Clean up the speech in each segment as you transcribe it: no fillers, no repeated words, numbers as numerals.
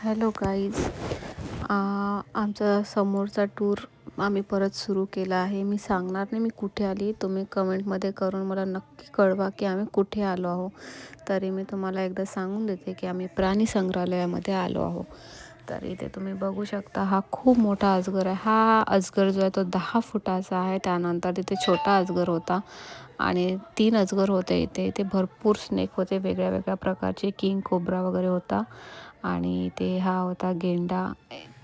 Hello guys, आमचा समोरचा tour आम्ही परत सुरू केला आहे. मी सांगणार नाही मी कुठे आली. तुम्ही कमेंटमध्ये करून मला नक्की कळवा की आम्ही कुठे आलो आहो. तरी मी तुम्हाला एकदा सांगून देते की आम्ही प्राणी संग्रहालयामध्ये आलो आहो. तर इथे तुम्ही बघू शकता, हा खूप मोठा अजगर आहे. हा अजगर जो आहे तो 10 फुटाचा आहे. त्यानंतर तिथे छोटा अजगर होता आणि 3 अजगर होते. इथे भरपूर स्नेक होते, वेगळ्या वेगळ्या प्रकारचे. किंग कोब्रा वगैरे होता आणि ते हा होता गेंडा.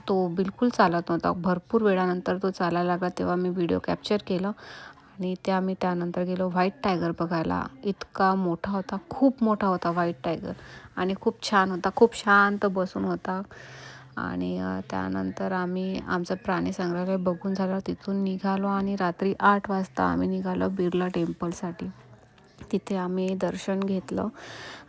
तो बिलकुल चालत नव्हता. भरपूर वेळानंतर तो चालायला लागला, तेव्हा मी व्हिडिओ कॅप्चर केलं आणि आम्ही त्यानंतर गेलो व्हाईट टायगर बघायला. इतका मोठा होता, खूप मोठा होता व्हाईट टायगर आणि खूप छान होता. खूप शांत बसून होता. आणि त्यानंतर आम्ही आमचं प्राणी संग्रहालय बघून झालं, तिथून निघालो आणि रात्री 8 वाजता आम्ही निघालो बिर्ला टेम्पलसाठी. तिथे आम्ही दर्शन घेतलं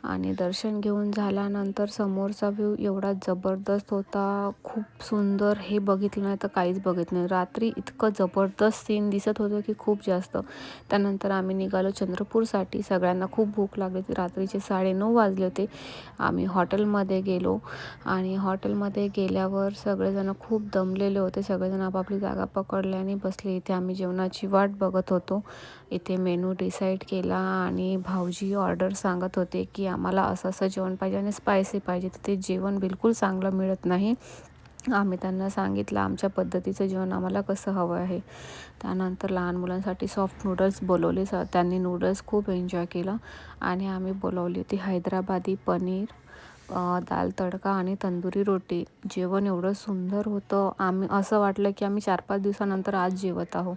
आणि दर्शन घेऊन झाल्यानंतर समोरचा व्ह्यू एवढा जबरदस्त होता, खूप सुंदर. हे बघितलं नाही तर काहीच बघितलं नाही. रात्री इतकं जबरदस्त सीन दिसत होतं की खूप जास्त. त्यानंतर आम्ही निघालो चंद्रपूरसाठी. सगळ्यांना खूप भूक लागली होती. रात्रीचे 9:30 वाजले होते. आम्ही हॉटेलमध्ये गेलो आणि हॉटेलमध्ये गेल्यावर सगळेजण खूप दमलेले होते. सगळेजण आपापली जागा पकडल्याने बसले. इथे आम्ही जेवणाची वाट बघत होतो. इथे मेनू डिसाईड केला आणि भाऊजी ऑर्डर सांगत होते की आम्हाला असं जेवण पाहिजे आणि स्पायसी पाहिजे. तिथे जेवण बिलकुल चांगलं मिळत नाही. आम्ही त्यांना सांगितलं आमच्या पद्धतीचं जेवण आम्हाला कसं हवं आहे. त्यानंतर लहान मुलांसाठी सॉफ्ट नूडल्स बोलवले. त्यांनी नूडल्स खूप एन्जॉय केलं आणि आम्ही बोलवली होती हैदराबादी पनीर, दाल तडका आणि तंदुरी रोटी. जेवण एवढं सुंदर होतं. आम्ही असं वाटलं की आम्ही 4-5 दिवसानंतर आज जेवत आहोत.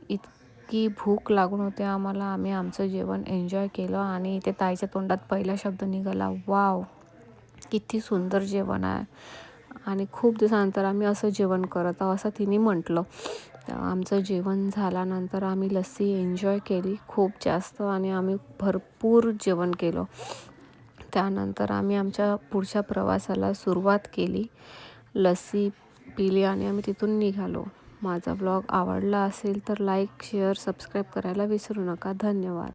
इतकी भूक लागून होते आम्हाला. आम्ही आमचं जेवण एन्जॉय केलं आणि इथे ताईच्या तोंडात पहिला शब्द निघाला, वाव, किती सुंदर जेवण आहे. आणि खूप दिवसानंतर आम्ही असं जेवण करत आहोत असं तिने म्हटलं. आमचं जेवण झाल्यानंतर आम्ही लस्सी एन्जॉय केली खूप जास्त आणि आम्ही भरपूर जेवण केलं. त्यानंतर आम्ही आमच्या पुढच्या प्रवासाला सुरुवात केली. लस्सी पिली आणि आम्ही तिथून निघालो. माझा ब्लॉग आवडला असेल तर लाईक, शेअर, सबस्क्राईब करायला विसरू नका. धन्यवाद.